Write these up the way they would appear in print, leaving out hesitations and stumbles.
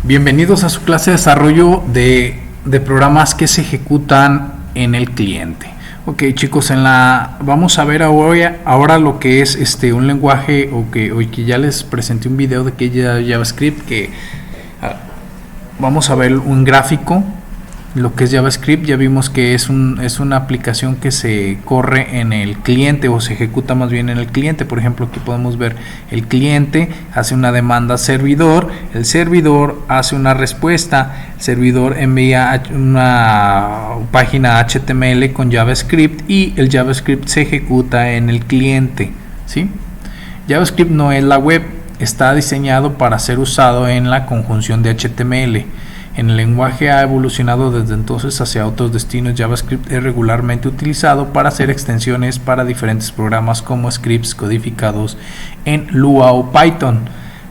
Bienvenidos a su clase de desarrollo de programas que se ejecutan en el cliente. Ok, chicos, vamos a ver ahora lo que es un lenguaje que ya les presenté un video de que JavaScript, que vamos a ver un gráfico. Lo que es JavaScript, ya vimos que es una aplicación que se corre en el cliente, o se ejecuta más bien en el cliente. Por ejemplo, aquí podemos ver el cliente hace una demanda al servidor, el servidor hace una respuesta, el servidor envía una página HTML con JavaScript y el JavaScript se ejecuta en el cliente, ¿sí? JavaScript no es la web, está diseñado para ser usado en la conjunción de HTML. En el lenguaje ha evolucionado desde entonces hacia otros destinos. JavaScript es regularmente utilizado para hacer extensiones para diferentes programas como scripts codificados en Lua o Python.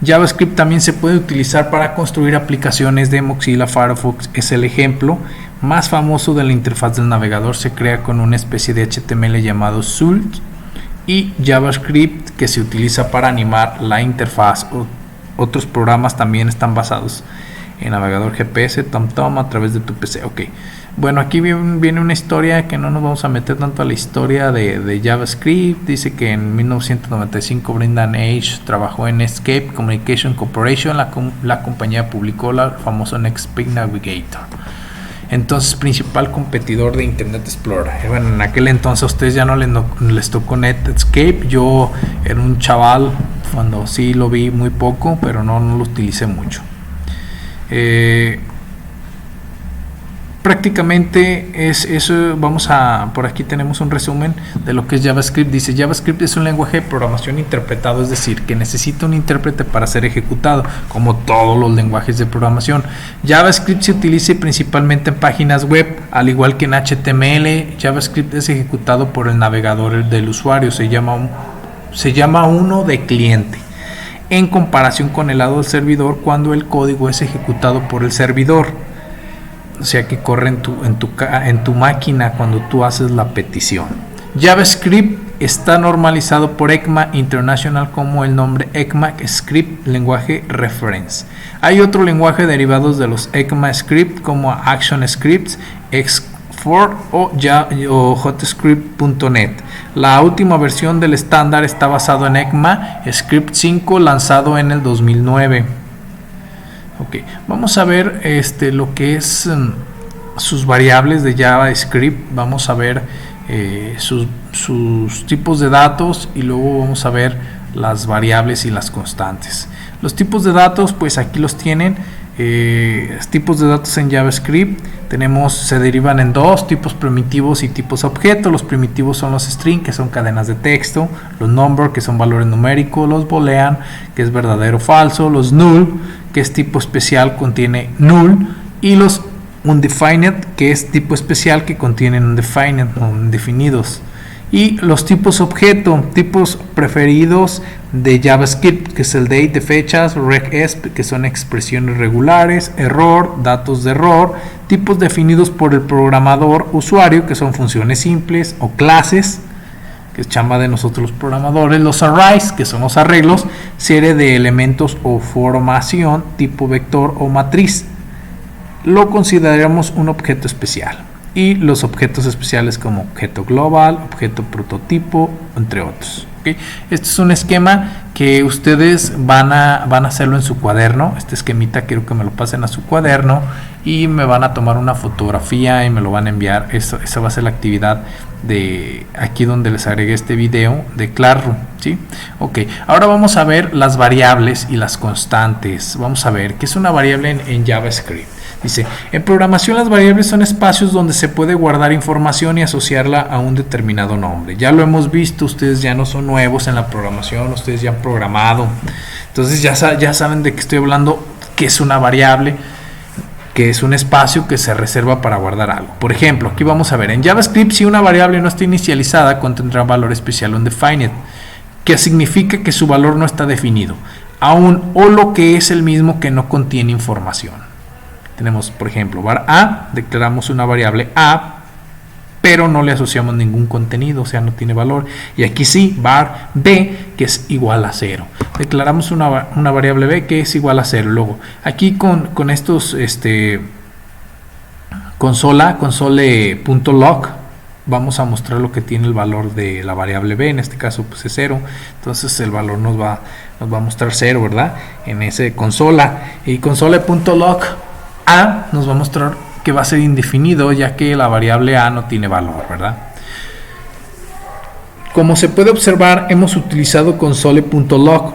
JavaScript también se puede utilizar para construir aplicaciones de Mozilla Firefox. Es el ejemplo más famoso de la interfaz del navegador. Se crea con una especie de HTML llamado Sult y JavaScript que se utiliza para animar la interfaz. Otros programas también están basados en navegador GPS, TomTom a través de tu PC. Ok, bueno, aquí viene una historia que no nos vamos a meter tanto a la historia de JavaScript. Dice que en 1995 Brendan Eich trabajó en Netscape Communication Corporation. La compañía publicó el famoso Netscape Navigator, entonces principal competidor de Internet Explorer. Bueno, en aquel entonces a ustedes ya no les tocó Netscape. Yo era un chaval cuando sí lo vi muy poco, pero no lo utilicé mucho. Prácticamente es eso. Por aquí tenemos un resumen de lo que es JavaScript. Dice: JavaScript es un lenguaje de programación interpretado, es decir, que necesita un intérprete para ser ejecutado, como todos los lenguajes de programación. JavaScript se utiliza principalmente en páginas web, al igual que en HTML. JavaScript es ejecutado por el navegador del usuario, se llama uno de cliente, en comparación con el lado del servidor, cuando el código es ejecutado por el servidor, o sea que corre en tu máquina cuando tú haces la petición. JavaScript está normalizado por ECMA International como el nombre ECMAScript Language Reference. Hay otro lenguaje derivados de los ECMAScript como ActionScript, Xford o JavaScript.net. La última versión del estándar está basado en ECMAScript 5, lanzado en el 2009. Ok, vamos a ver lo que es sus variables de JavaScript. Vamos a ver sus tipos de datos, y luego vamos a ver las variables y las constantes. Los tipos de datos, pues aquí los tienen. Tipos de datos en JavaScript se derivan en dos tipos: primitivos y tipos objeto. Los primitivos son los string, que son cadenas de texto; los number, que son valores numéricos; los boolean, que es verdadero o falso; los null, que es tipo especial, contiene null; y los undefined, que es tipo especial, que contienen undefined o indefinidos. Y los tipos objeto, tipos preferidos de JavaScript, que es el date de fechas; regexp, que son expresiones regulares; error, datos de error; tipos definidos por el programador usuario, que son funciones simples o clases, que es chamba de nosotros los programadores; los arrays, que son los arreglos; serie de elementos o formación, tipo vector o matriz. Lo consideramos un objeto especial. Y los objetos especiales como objeto global, objeto prototipo, entre otros. ¿Okay? Este es un esquema que ustedes van a hacerlo en su cuaderno. Este esquemita quiero que me lo pasen a su cuaderno y me van a tomar una fotografía y me lo van a enviar. Esa va a ser la actividad de aquí donde les agregué este video de Classroom, ¿sí? Ok, ahora vamos a ver las variables y las constantes. Vamos a ver qué es una variable en JavaScript. Dice: en programación las variables son espacios donde se puede guardar información y asociarla a un determinado nombre. Ya lo hemos visto, ustedes ya no son nuevos en la programación, ustedes ya han programado, entonces ya saben de qué estoy hablando, que es una variable, que es un espacio que se reserva para guardar algo. Por ejemplo, aquí vamos a ver, en JavaScript, si una variable no está inicializada, contendrá valor especial undefined, que significa que su valor no está definido aún, o lo que es el mismo, que no contiene información. Tenemos, por ejemplo, var a, declaramos una variable a, pero no le asociamos ningún contenido, o sea, no tiene valor. Y aquí sí, var b, que es igual a 0. Declaramos una variable b que es igual a 0. Luego, aquí con estos, console.log, vamos a mostrar lo que tiene el valor de la variable b, en este caso pues es 0, entonces el valor nos va a mostrar 0, ¿verdad? En ese consola. Y console.log a nos va a mostrar que va a ser indefinido, ya que la variable a no tiene valor, ¿verdad? Como se puede observar, hemos utilizado console.log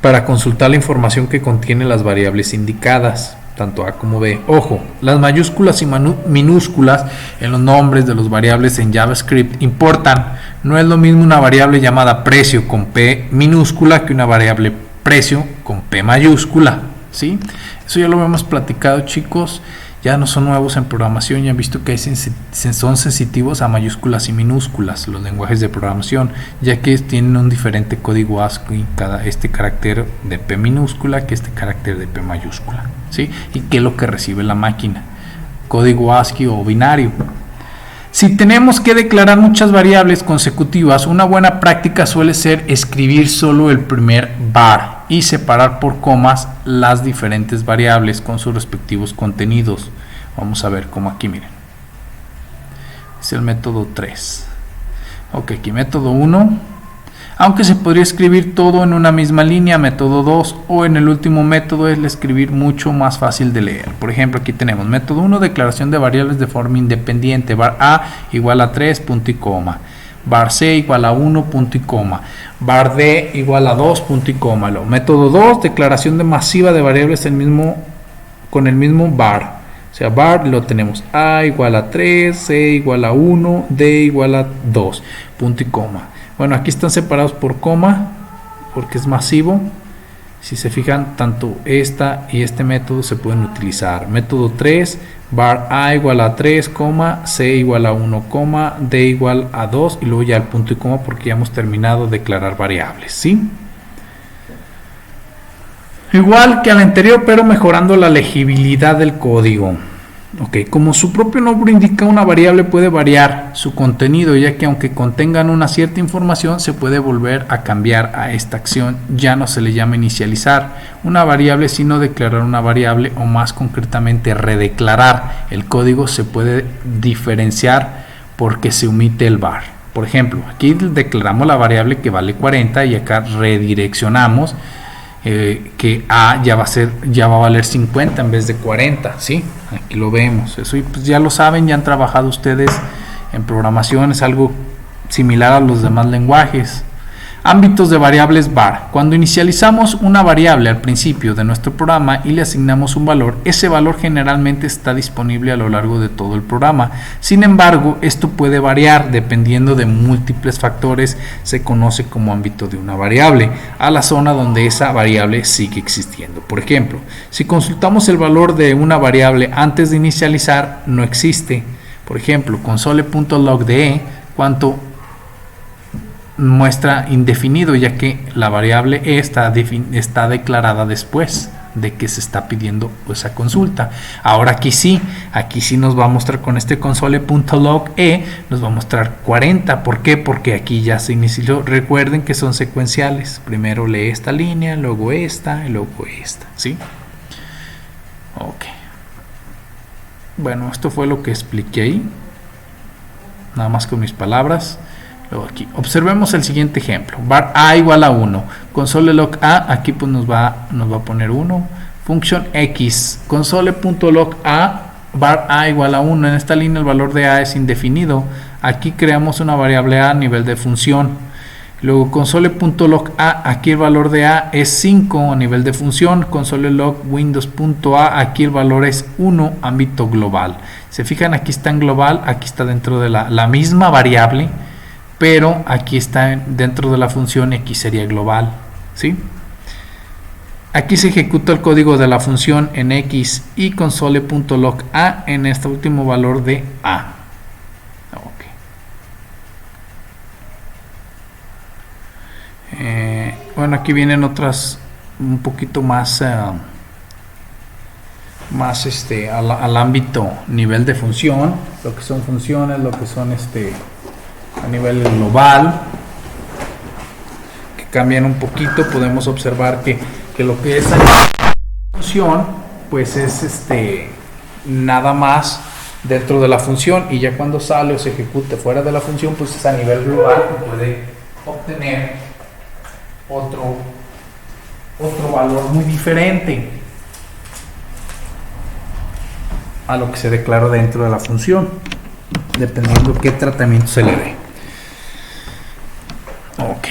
para consultar la información que contiene las variables indicadas, tanto a como b. Ojo, las mayúsculas y minúsculas en los nombres de los variables en JavaScript importan. No es lo mismo una variable llamada precio con p minúscula que una variable precio con p mayúscula, ¿sí? Eso ya lo hemos platicado, chicos. Ya no son nuevos en programación, ya han visto que son sensitivos a mayúsculas y minúsculas los lenguajes de programación, ya que tienen un diferente código ASCII, este carácter de p minúscula que este carácter de p mayúscula, ¿sí? Y qué es lo que recibe la máquina, código ASCII o binario. Si tenemos que declarar muchas variables consecutivas, una buena práctica suele ser escribir solo el primer var y separar por comas las diferentes variables con sus respectivos contenidos. Vamos a ver cómo aquí, miren. Es el método 3. Ok, aquí método 1. Aunque se podría escribir todo en una misma línea, método 2, o en el último método es el escribir mucho más fácil de leer. Por ejemplo, aquí tenemos método 1, declaración de variables de forma independiente, var a igual a 3, punto y coma, var c igual a 1, punto y coma, var d igual a 2, punto y coma. Método 2, declaración de masiva de variables con el mismo var. O sea, var lo tenemos a igual a 3, c igual a 1, d igual a 2, punto y coma. Bueno, aquí están separados por coma porque es masivo. Si se fijan, tanto esta y este método se pueden utilizar. Método 3, var a igual a 3, c igual a 1, d igual a 2 y luego ya el punto y coma porque ya hemos terminado de declarar variables, ¿sí? Igual que al anterior, pero mejorando la legibilidad del código. Ok, como su propio nombre indica, una variable puede variar su contenido, ya que aunque contengan una cierta información, se puede volver a cambiar a esta acción. Ya no se le llama inicializar una variable, sino declarar una variable, o más concretamente redeclarar. El código se puede diferenciar porque se omite el var. Por ejemplo, aquí declaramos la variable que vale 40 y acá redireccionamos que a ya va a valer 50 en vez de 40, ¿sí? Aquí lo vemos. Eso pues ya lo saben, ya han trabajado ustedes en programación, es algo similar a los demás lenguajes. Ámbitos de variables var. Cuando inicializamos una variable al principio de nuestro programa y le asignamos un valor, ese valor generalmente está disponible a lo largo de todo el programa. Sin embargo, esto puede variar dependiendo de múltiples factores. Se conoce como ámbito de una variable a la zona donde esa variable sigue existiendo. Por ejemplo, si consultamos el valor de una variable antes de inicializar, no existe. Por ejemplo, console.log de cuánto muestra indefinido, ya que la variable e está declarada después de que se está pidiendo esa consulta. Ahora aquí sí nos va a mostrar con este console.log e, nos va a mostrar 40. ¿Por qué? Porque aquí ya se inició. Recuerden que son secuenciales. Primero lee esta línea, luego esta y luego esta, ¿sí? Ok. Bueno, esto fue lo que expliqué ahí, nada más con mis palabras. Luego aquí, observemos el siguiente ejemplo. Var a igual a 1. Console.log a, aquí pues nos va a poner 1. Function x. Console.log a, var a igual a 1. En esta línea el valor de a es indefinido. Aquí creamos una variable a nivel de función. Luego console.log a, aquí el valor de a es 5 a nivel de función. Console.log windows.a, aquí el valor es 1, ámbito global. Se fijan, aquí está en global, aquí está dentro de la misma variable, pero aquí está dentro de la función y aquí sería global, ¿sí? Aquí se ejecuta el código de la función en x y console.log a en este último valor de a. Okay. Bueno, aquí vienen otras un poquito más al ámbito nivel de función. lo que son funciones, lo que son a nivel global, que cambian un poquito. Podemos observar que lo que es la función pues es nada más dentro de la función, y ya cuando sale o se ejecute fuera de la función pues es a nivel global, que puede obtener otro valor muy diferente a lo que se declaró dentro de la función, dependiendo qué tratamiento se le dé. Ok,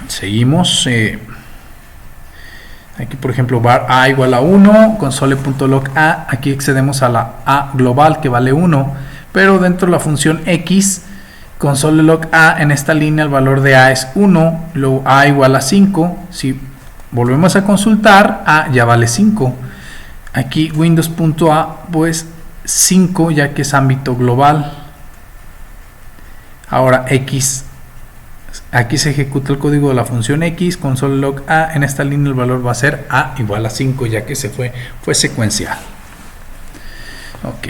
seguimos. Aquí por ejemplo var a igual a 1, console.log a, aquí accedemos a la a global que vale 1, pero dentro de la función x, console.log a, en esta línea el valor de a es 1, luego a igual a 5, si volvemos a consultar, a ya vale 5, aquí windows.a pues 5, ya que es ámbito global. Ahora x, aquí se ejecuta el código de la función x, console.log a, en esta línea el valor va a ser a igual a 5, ya que fue secuencial. Ok,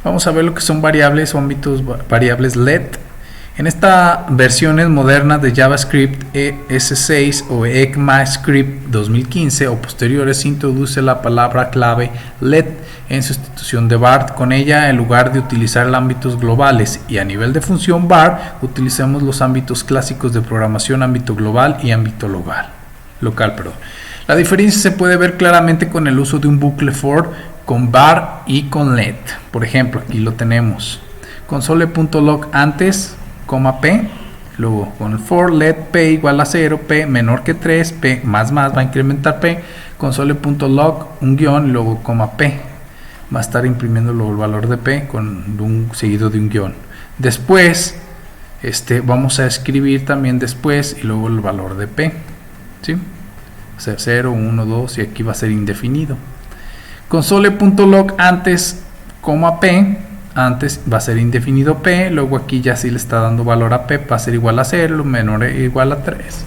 vamos a ver lo que son variables o ámbitos variables let. En estas versiones modernas de JavaScript ES6 o ECMAScript 2015 o posteriores se introduce la palabra clave let en sustitución de var. Con ella, en lugar de utilizar ámbitos globales y a nivel de función var, utilizamos los ámbitos clásicos de programación, ámbito global y ámbito local. La diferencia se puede ver claramente con el uso de un bucle for con var y con let. Por ejemplo, aquí lo tenemos. Console.log antes, p, luego con el for let p igual a 0, p menor que 3, p más va a incrementar p, console.log un guión y luego p, va a estar imprimiendo el valor de p seguido de un guión. Después vamos a escribir también después y luego el valor de p, ¿sí? O sea, 0, 1, 2 y aquí va a ser indefinido. Console.log antes, p, antes va a ser indefinido p, luego aquí ya sí le está dando valor a p, va a ser igual a 0, menor a 3,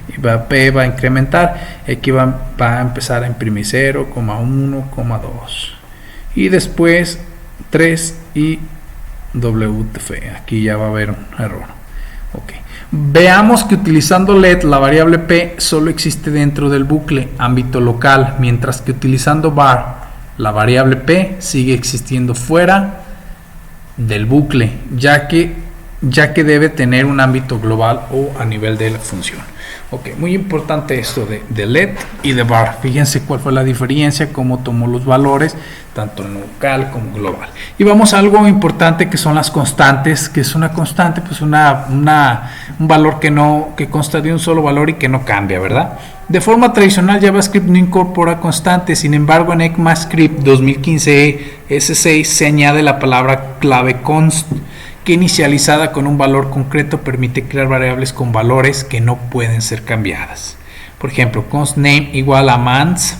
y p va a incrementar, aquí va a empezar a imprimir 0, 1, 2, y después 3 y WTF, aquí ya va a haber un error. Ok, veamos que utilizando let la variable p solo existe dentro del bucle, ámbito local, mientras que utilizando var la variable p sigue existiendo fuera del bucle, ya que debe tener un ámbito global o a nivel de la función. Ok, muy importante esto de let y de var. Fíjense cuál fue la diferencia, cómo tomó los valores tanto en local como global. Y vamos a algo importante que son las constantes. Que es una constante, pues un valor que consta de un solo valor y que no cambia, ¿verdad? De forma tradicional JavaScript no incorpora constantes, sin embargo en ECMAScript 2015 S6 se añade la palabra clave const, que inicializada con un valor concreto permite crear variables con valores que no pueden ser cambiadas. Por ejemplo, const name igual a mans,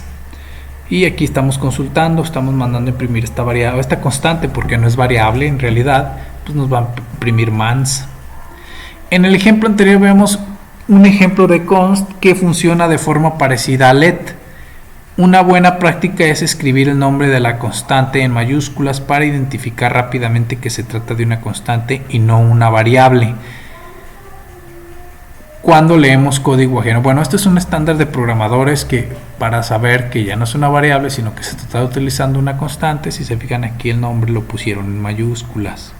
y aquí estamos consultando, estamos mandando a imprimir esta variable, esta constante, porque no es variable en realidad, pues nos va a imprimir mans. En el ejemplo anterior vemos un ejemplo de const que funciona de forma parecida a let. Una buena práctica es escribir el nombre de la constante en mayúsculas para identificar rápidamente que se trata de una constante y no una variable cuando leemos código ajeno. Bueno, este es un estándar de programadores que para saber que ya no es una variable sino que se está utilizando una constante, si se fijan aquí el nombre lo pusieron en mayúsculas.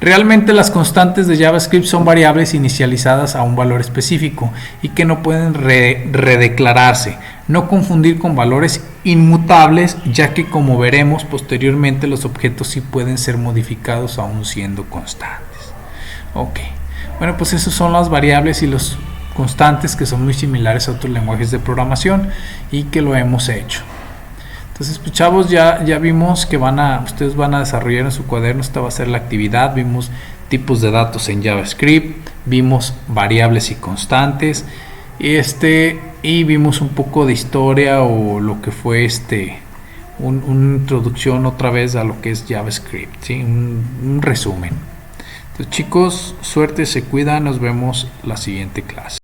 Realmente las constantes de JavaScript son variables inicializadas a un valor específico y que no pueden redeclararse. No confundir con valores inmutables, ya que como veremos posteriormente los objetos sí pueden ser modificados aún siendo constantes. Ok, bueno, pues esas son las variables y los constantes que son muy similares a otros lenguajes de programación y que lo hemos hecho. Entonces, pues, chavos, ya vimos que ustedes van a desarrollar en su cuaderno, esta va a ser la actividad. Vimos tipos de datos en JavaScript, vimos variables y constantes, y vimos un poco de historia o lo que fue una introducción otra vez a lo que es JavaScript, ¿sí? Un resumen. Entonces, chicos, suerte, se cuidan, nos vemos la siguiente clase.